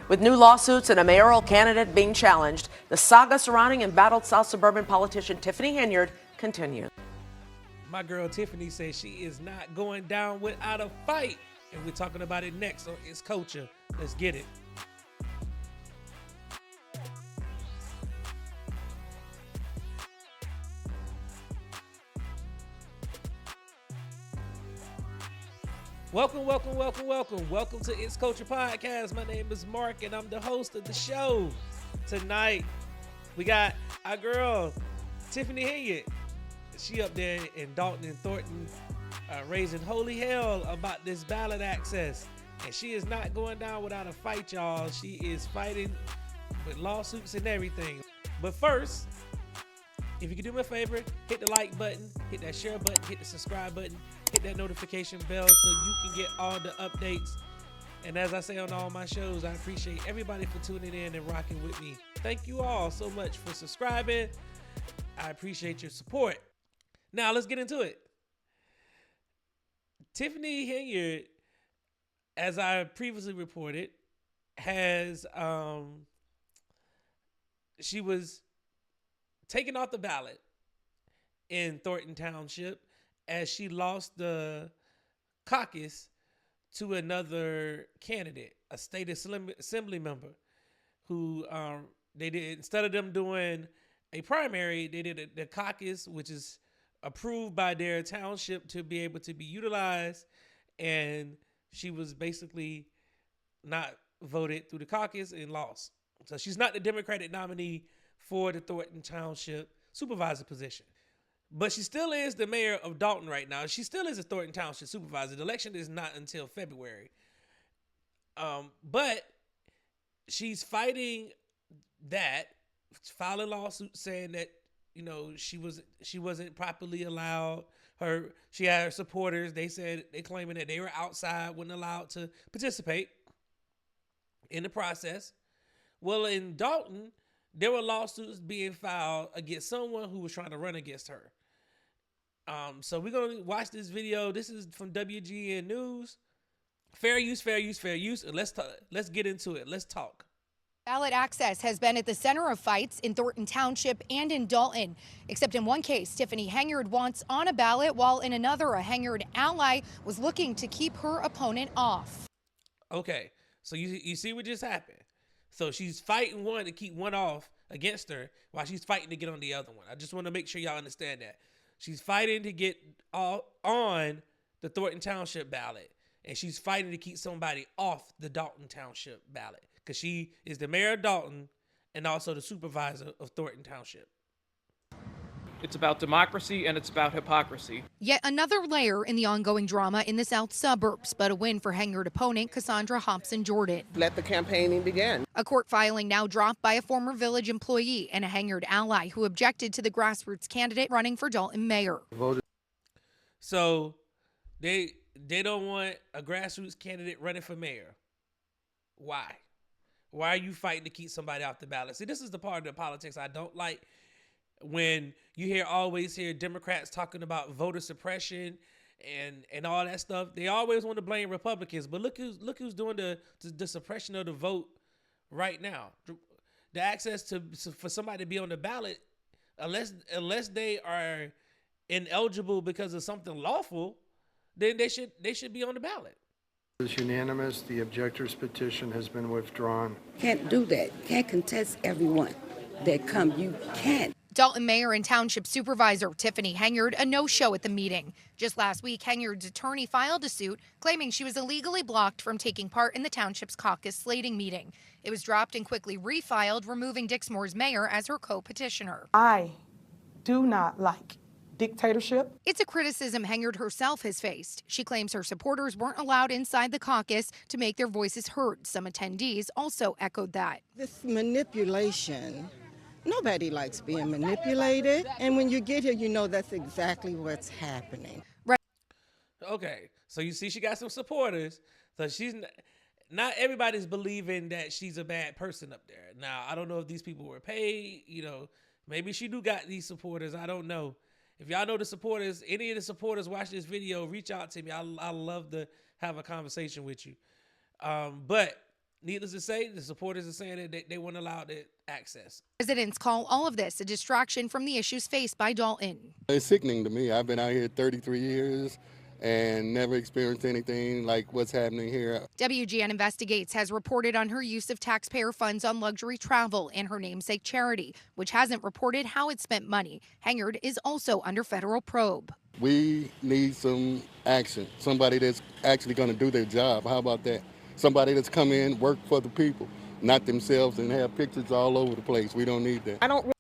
With new lawsuits and a mayoral candidate being challenged, the saga surrounding embattled South Suburban politician Tiffany Henyard continues. My girl Tiffany says she is not going down without a fight. And we're talking about it next on It's Culture. Let's get it. Welcome to It's Culture Podcast. My name is Mark and I'm the host of the show. Tonight, we got our girl, Tiffany Henyard. She up there in Dalton and Thornton raising holy hell about this ballot access. And she is not going down without a fight, y'all. She is fighting with lawsuits and everything. But first, if you could do me a favor, hit the like button, hit that share button, hit the subscribe button, hit that notification bell so you can get all the updates. And as I say on all my shows, I appreciate everybody for tuning in and rocking with me. Thank you all so much for subscribing. I appreciate your support. Now let's get into it. Tiffany Henyard, as I previously reported, has she was taken off the ballot in Thornton Township as she lost the caucus to another candidate, a state assembly member, who they did, instead of them doing a primary, they did the caucus, which is approved by their township to be able to be utilized, and she was basically not voted through the caucus and lost. So she's not the Democratic nominee for the Thornton Township supervisor position. But she still is the mayor of Dalton right now. She still is a Thornton Township supervisor. The election is not until February. But she's fighting that, filing lawsuits saying that, you know, she wasn't properly allowed. She had her supporters. They claiming that they were outside, wasn't allowed to participate in the process. Well, in Dalton, there were lawsuits being filed against someone who was trying to run against her. So we're going to watch this video. This is from WGN News. Fair use. And let's get into it. Let's talk. Ballot access has been at the center of fights in Thornton Township and in Dalton. Except in one case, Tiffany Henyard wants on a ballot, while in another, a Henyard ally was looking to keep her opponent off. Okay, so you see what just happened. So she's fighting one to keep one off against her while she's fighting to get on the other one. I just want to make sure y'all understand that. She's fighting to get on the Thornton Township ballot, and she's fighting to keep somebody off the Dalton Township ballot because she is the mayor of Dalton and also the supervisor of Thornton Township. It's about democracy and it's about hypocrisy. Yet another layer in the ongoing drama in the south suburbs, but a win for Henyard opponent Cassandra Hobson-Jordan. Let the campaigning begin. A court filing now dropped by a former village employee and a Henyard ally who objected to the grassroots candidate running for Dalton mayor. So they don't want a grassroots candidate running for mayor. Why? Why are you fighting to keep somebody off the ballot? See, this is the part of the politics I don't like. When you always hear Democrats talking about voter suppression and all that stuff, they always want to blame Republicans. But look who's doing the suppression of the vote right now. The access for somebody to be on the ballot, unless they are ineligible because of something lawful, then they should be on the ballot. It is unanimous. The objector's petition has been withdrawn. Can't do that. Can't contest everyone that come. You can't. Dalton Mayor and Township Supervisor Tiffany Henyard a no-show at the meeting. Just last week, Henyard's attorney filed a suit claiming she was illegally blocked from taking part in the township's caucus slating meeting. It was dropped and quickly refiled, removing Dixmoor's mayor as her co-petitioner. I do not like dictatorship. It's a criticism Henyard herself has faced. She claims her supporters weren't allowed inside the caucus to make their voices heard. Some attendees also echoed that. This manipulation, nobody likes being manipulated. And when you get here, you know that's exactly what's happening. Right. Okay, so you see she got some supporters. So she's not everybody's believing that she's a bad person up there. Now, I don't know if these people were paid. You know, maybe she do got these supporters. I don't know. If y'all know the supporters, any of the supporters watch this video, reach out to me. I love to have a conversation with you. But needless to say, the supporters are saying that they weren't allowed that access. Residents call all of this a distraction from the issues faced by Dalton. It's sickening to me. I've been out here 33 years and never experienced anything like what's happening here. WGN Investigates has reported on her use of taxpayer funds on luxury travel and her namesake charity, which hasn't reported how it spent money. Henyard is also under federal probe. We need some action, somebody that's actually going to do their job. How about that? Somebody that's come in, work for the people, not themselves, and have pictures all over the place. We don't need that. I don't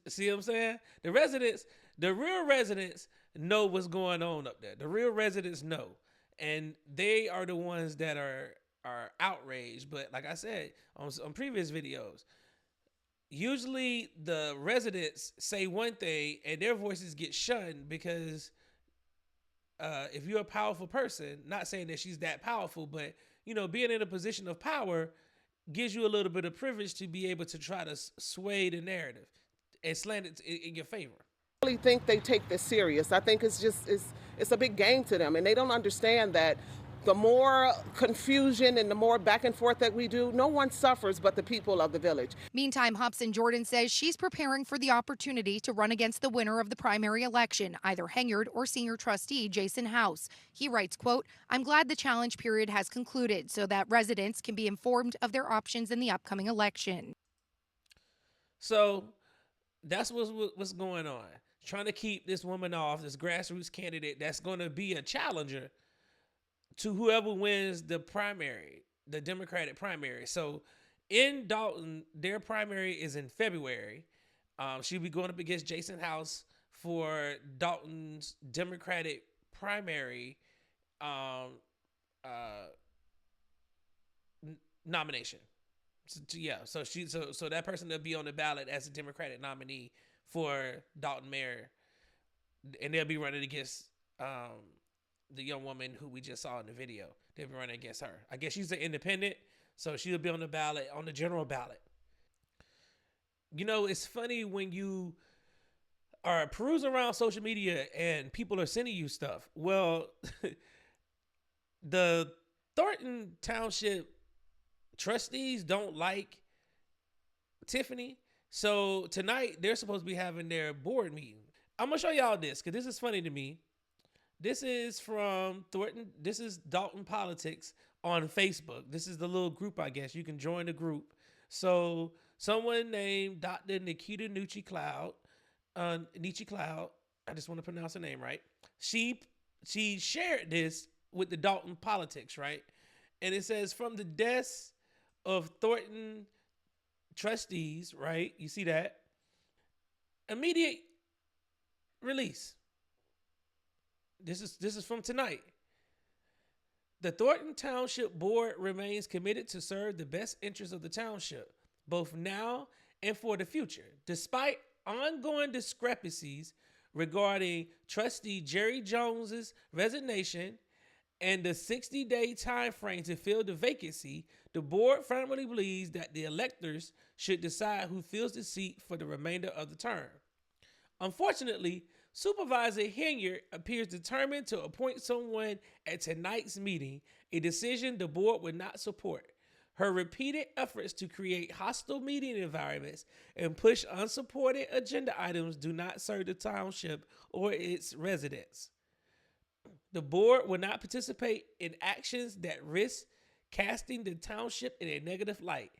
See what I'm saying? The real residents know what's going on up there. The real residents know. And they are the ones that are outraged. But like I said on previous videos, usually the residents say one thing and their voices get shunned because if you're a powerful person, not saying that she's that powerful, but being in a position of power gives you a little bit of privilege to be able to try to sway the narrative and slant it in your favor. I really think they take this serious. I think it's a big game to them, and they don't understand that the more confusion and the more back and forth that we do, no one suffers but the people of the village. Meantime, Hobson Jordan says she's preparing for the opportunity to run against the winner of the primary election, either Henyard or senior trustee Jason House. He writes, quote, "I'm glad the challenge period has concluded so that residents can be informed of their options in the upcoming election." So that's what's going on. Trying to keep this woman off, this grassroots candidate that's going to be a challenger to whoever wins the primary, the Democratic primary. So in Dalton, their primary is in February. She'll be going up against Jason House for Dalton's Democratic primary nomination. So that person will be on the ballot as a Democratic nominee for Dalton mayor, and they'll be running against the young woman who we just saw in the video. They'll be running against her. I guess she's an independent, so she'll be on the ballot, on the general ballot. It's funny when you are perusing around social media and people are sending you stuff. Well, the Thornton Township trustees don't like Tiffany. So tonight they're supposed to be having their board meeting. I'm going to show y'all this because this is funny to me. This is from Thornton. This is Dalton Politics on Facebook. This is the little group, I guess. You can join the group. So someone named Dr. Nikita Nucci Cloud, I just want to pronounce her name right. She shared this with the Dalton Politics, right? And it says, from the desk of Thornton trustees, right? You see that? Immediate release. This is from tonight. The Thornton Township Board remains committed to serve the best interests of the township, both now and for the future, despite ongoing discrepancies regarding trustee Jerry Jones's resignation and the 60-day time frame to fill the vacancy. The board firmly believes that the electors should decide who fills the seat for the remainder of the term. Unfortunately, Supervisor Henyard appears determined to appoint someone at tonight's meeting, a decision the board would not support. Her repeated efforts to create hostile meeting environments and push unsupported agenda items do not serve the township or its residents. The board will not participate in actions that risk casting the township in a negative light.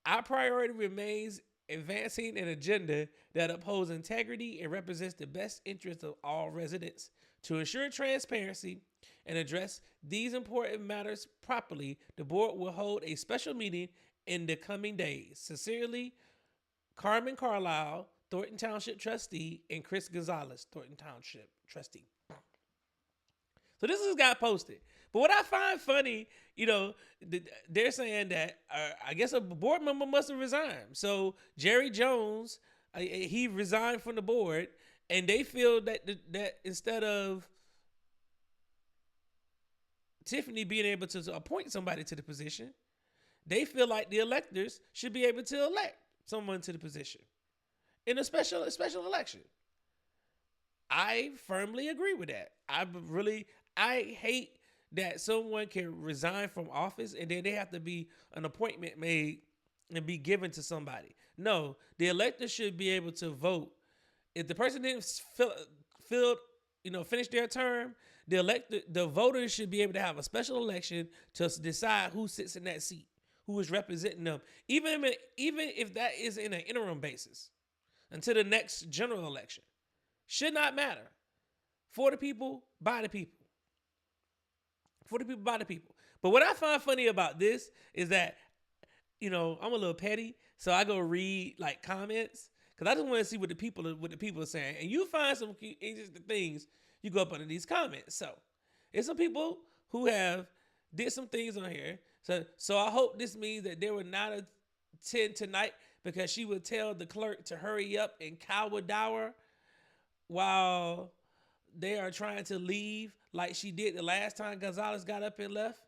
Our priority remains advancing an agenda that upholds integrity and represents the best interests of all residents. To ensure transparency and address these important matters properly, the board will hold a special meeting in the coming days. Sincerely, Carmen Carlisle, Thornton Township trustee, and Chris Gonzalez, Thornton Township trustee. So this is got posted. But what I find funny, they're saying that I guess a board member must have resigned. So Jerry Jones, he resigned from the board, and they feel that instead of Tiffany being able to appoint somebody to the position, they feel like the electors should be able to elect someone to the position in a special election. I firmly agree with that. I hate that someone can resign from office and then they have to be an appointment made and be given to somebody. No, the elector should be able to vote. If the person didn't finish their term, the voters should be able to have a special election to decide who sits in that seat, who is representing them, even if that is in an interim basis until the next general election. Should not matter. For the people, by the people. For the people, by the people. But what I find funny about this is that, I'm a little petty, so I go read like comments because I just want to see what the people are saying. And you find some interesting things, you go up under these comments. So there's some people who have did some things on here. So I hope this means that they were not attend tonight because she would tell the clerk to hurry up and cower while they are trying to leave like she did the last time Gonzalez got up and left.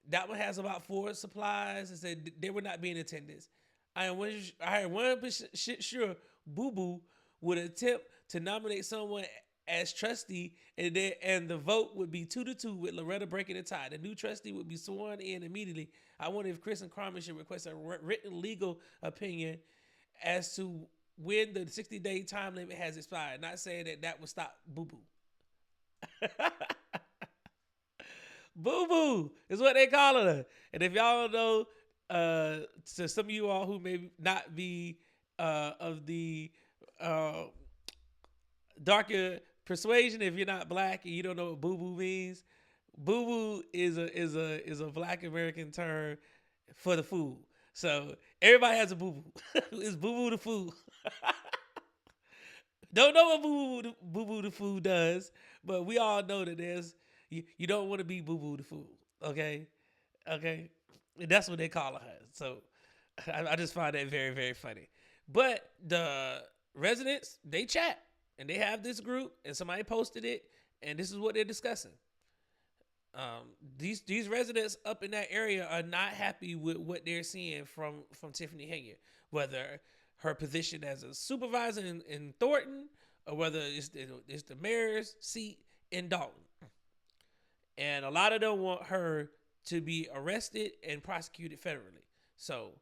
That one has about 4 supplies and said they would not be in attendance. I am 100% sure Boo Boo would attempt to nominate someone as trustee, and the vote would be 2-2 with Loretta breaking the tie. The new trustee would be sworn in immediately. I wonder if Chris and Carmen should request a written legal opinion as to when the 60-day time limit has expired. Not saying that would stop Boo Boo. Boo Boo is what they call her. And if y'all don't know, to some of you all who may not be of the darker persuasion, if you're not black and you don't know what Boo Boo means, Boo Boo is a Black American term for the food. So everybody has a Boo Boo. It's Boo Boo the food. Don't know what Boo Boo the food does, but we all know that you don't want to be Boo Boo the food. Okay. And that's what they call her. So I just find that very, very funny. But the residents, they chat and they have this group and somebody posted it and this is what they're discussing. These residents up in that area are not happy with what they're seeing from Tiffany Henyard, whether her position as a supervisor in Thornton or whether it's the mayor's seat in Dalton. And a lot of them want her to be arrested and prosecuted federally. So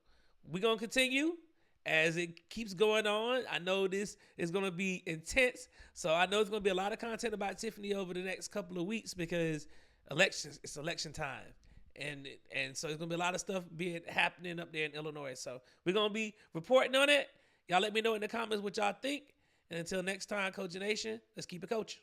we're going to continue as it keeps going on. I know this is going to be intense. So I know there's going to be a lot of content about Tiffany over the next couple of weeks because it's election time. And so there's going to be a lot of stuff happening up there in Illinois. So we're going to be reporting on it. Y'all let me know in the comments what y'all think. And until next time, Coach Nation, let's keep it coaching.